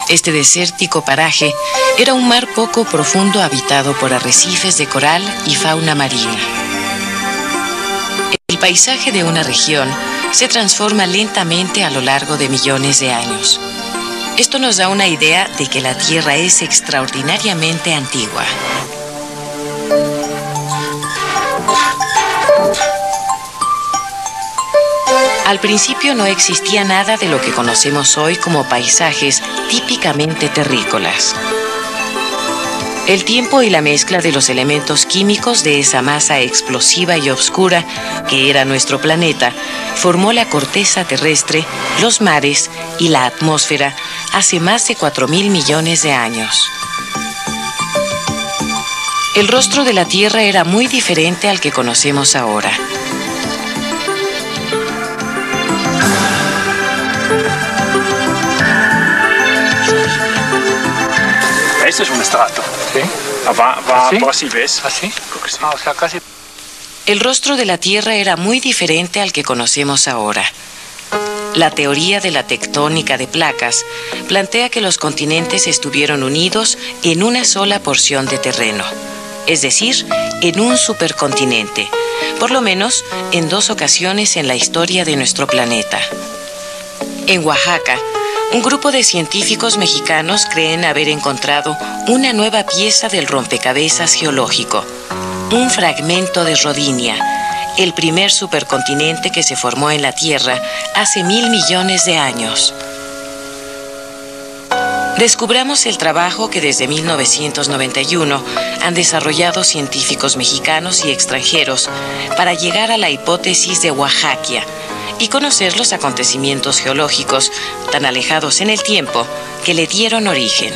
Este desértico paraje era un mar poco profundo habitado por arrecifes de coral y fauna marina. El paisaje de una región se transforma lentamente a lo largo de millones de años. Esto nos da una idea de que la Tierra es extraordinariamente antigua. Al principio no existía nada de lo que conocemos hoy como paisajes típicamente terrícolas. El tiempo y la mezcla de los elementos químicos de esa masa explosiva y oscura que era nuestro planeta formó la corteza terrestre, los mares y la atmósfera hace más de 4.000 millones de años. El rostro de la Tierra era muy diferente al que conocemos ahora. Esto es un estrato. Sí. Va ¿Así? por así, ¿ves? ¿Así? Creo que sí. O sea, casi. El rostro de la Tierra era muy diferente al que conocemos ahora. La teoría de la tectónica de placas plantea que los continentes estuvieron unidos en una sola porción de terreno, es decir, en un supercontinente, por lo menos en 2 ocasiones en la historia de nuestro planeta. En Oaxaca, un grupo de científicos mexicanos creen haber encontrado una nueva pieza del rompecabezas geológico, un fragmento de Rodinia, el primer supercontinente que se formó en la Tierra hace 1.000 millones de años. Descubramos el trabajo que desde 1991 han desarrollado científicos mexicanos y extranjeros para llegar a la hipótesis de Oaxaquia y conocer los acontecimientos geológicos tan alejados en el tiempo que le dieron origen.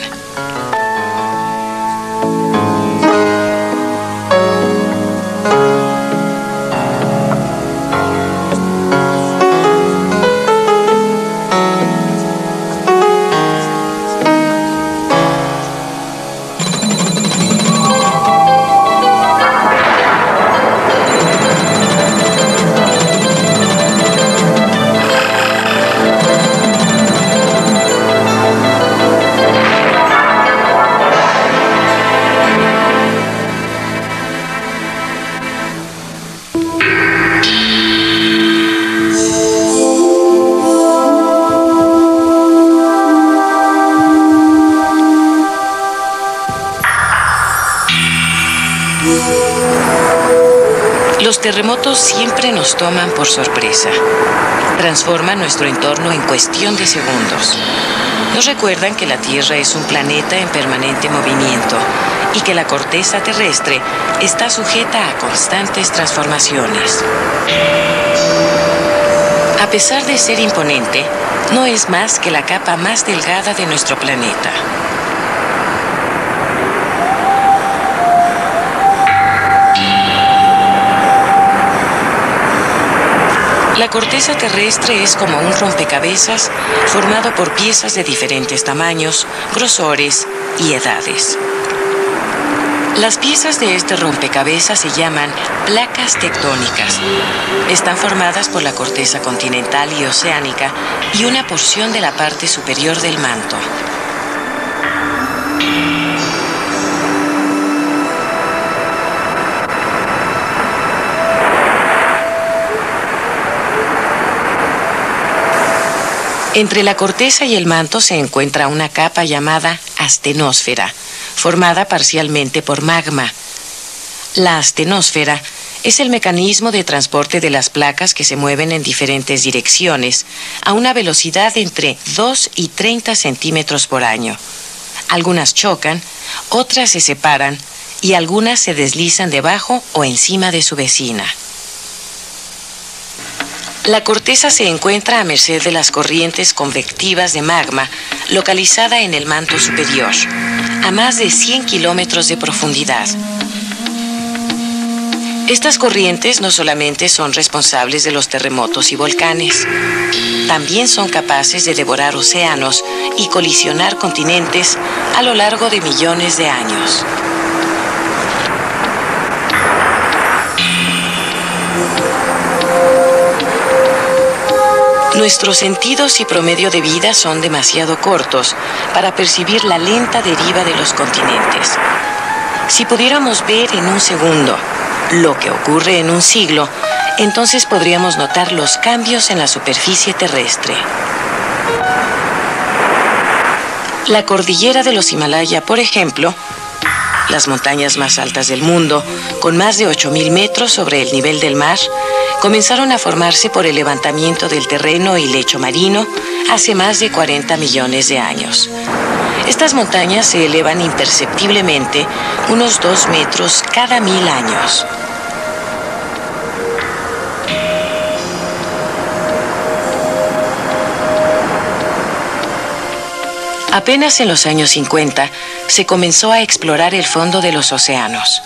Los terremotos siempre nos toman por sorpresa. Transforman nuestro entorno en cuestión de segundos. Nos recuerdan que la Tierra es un planeta en permanente movimiento y que la corteza terrestre está sujeta a constantes transformaciones. A pesar de ser imponente, no es más que la capa más delgada de nuestro planeta. La corteza terrestre es como un rompecabezas formado por piezas de diferentes tamaños, grosores y edades. Las piezas de este rompecabezas se llaman placas tectónicas. Están formadas por la corteza continental y oceánica y una porción de la parte superior del manto. Entre la corteza y el manto se encuentra una capa llamada astenosfera, formada parcialmente por magma. La astenosfera es el mecanismo de transporte de las placas que se mueven en diferentes direcciones, a una velocidad entre 2 y 30 centímetros por año. Algunas chocan, otras se separan y algunas se deslizan debajo o encima de su vecina. La corteza se encuentra a merced de las corrientes convectivas de magma localizada en el manto superior, a más de 100 kilómetros de profundidad. Estas corrientes no solamente son responsables de los terremotos y volcanes, también son capaces de devorar océanos y colisionar continentes a lo largo de millones de años. Nuestros sentidos y promedio de vida son demasiado cortos para percibir la lenta deriva de los continentes. Si pudiéramos ver en un segundo lo que ocurre en un siglo, entonces podríamos notar los cambios en la superficie terrestre. La cordillera de los Himalaya, por ejemplo, las montañas más altas del mundo, con más de 8.000 metros sobre el nivel del mar, comenzaron a formarse por el levantamiento del terreno y lecho marino hace más de 40 millones de años. Estas montañas se elevan imperceptiblemente unos 2 metros cada 1000 años. Apenas en los años 50 se comenzó a explorar el fondo de los océanos.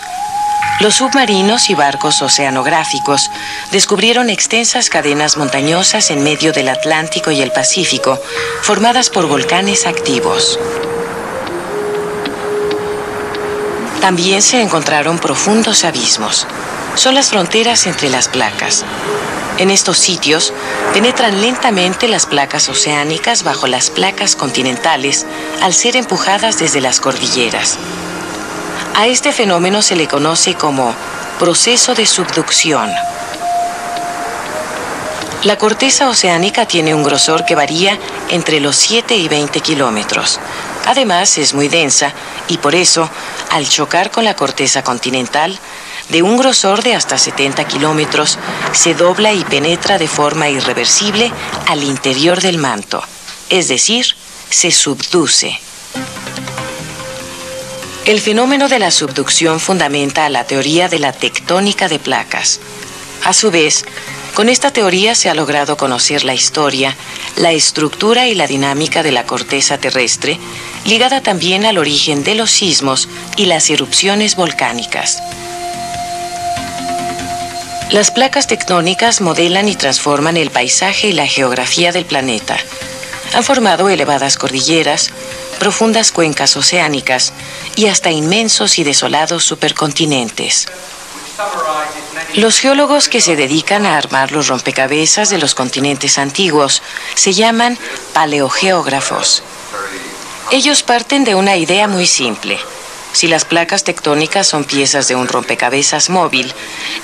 Los submarinos y barcos oceanográficos descubrieron extensas cadenas montañosas en medio del Atlántico y el Pacífico, formadas por volcanes activos. También se encontraron profundos abismos. Son las fronteras entre las placas. En estos sitios penetran lentamente las placas oceánicas bajo las placas continentales al ser empujadas desde las cordilleras. A este fenómeno se le conoce como proceso de subducción. La corteza oceánica tiene un grosor que varía entre los 7 y 20 kilómetros. Además, es muy densa y por eso, al chocar con la corteza continental, de un grosor de hasta 70 kilómetros, se dobla y penetra de forma irreversible al interior del manto, es decir, se subduce. El fenómeno de la subducción fundamenta la teoría de la tectónica de placas. A su vez, con esta teoría se ha logrado conocer la historia, la estructura y la dinámica de la corteza terrestre, ligada también al origen de los sismos y las erupciones volcánicas. Las placas tectónicas modelan y transforman el paisaje y la geografía del planeta. Han formado elevadas cordilleras, profundas cuencas oceánicas y hasta inmensos y desolados supercontinentes. Los geólogos que se dedican a armar los rompecabezas de los continentes antiguos se llaman paleogeógrafos. Ellos parten de una idea muy simple. Si las placas tectónicas son piezas de un rompecabezas móvil,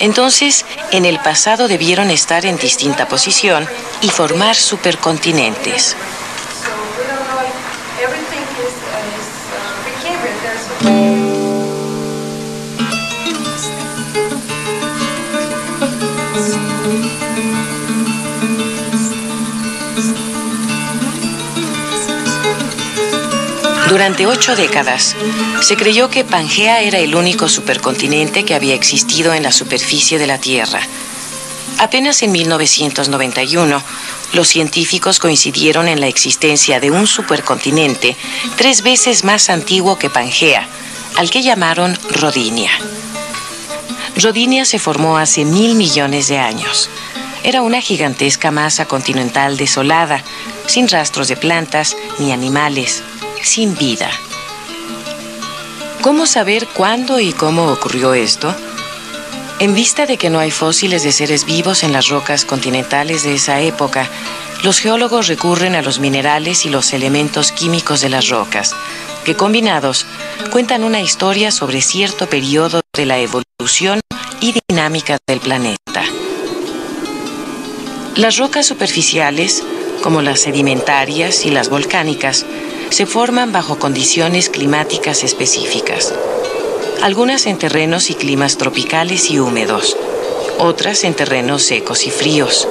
entonces en el pasado debieron estar en distinta posición y formar supercontinentes. Durante 8 décadas, se creyó que Pangea era el único supercontinente que había existido en la superficie de la Tierra. Apenas en 1991, los científicos coincidieron en la existencia de un supercontinente 3 veces más antiguo que Pangea, al que llamaron Rodinia. Rodinia se formó hace 1.000 millones de años. Era una gigantesca masa continental desolada, sin rastros de plantas ni animales, sin vida. ¿Cómo saber cuándo y cómo ocurrió esto? En vista de que no hay fósiles de seres vivos en las rocas continentales de esa época, los geólogos recurren a los minerales y los elementos químicos de las rocas, que combinados cuentan una historia sobre cierto periodo de la evolución y dinámica del planeta. Las rocas superficiales, como las sedimentarias y las volcánicas, se forman bajo condiciones climáticas específicas. Algunas en terrenos y climas tropicales y húmedos, otras en terrenos secos y fríos.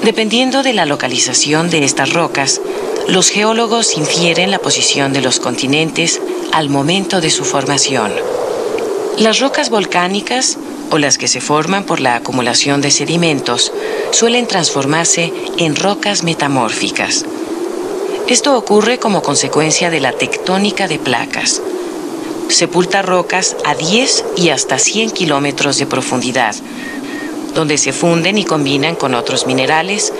Dependiendo de la localización de estas rocas, los geólogos infieren la posición de los continentes al momento de su formación. Las rocas volcánicas, o las que se forman por la acumulación de sedimentos, suelen transformarse en rocas metamórficas. Esto ocurre como consecuencia de la tectónica de placas. Sepulta rocas a 10 y hasta 100 kilómetros de profundidad, donde se funden y combinan con otros minerales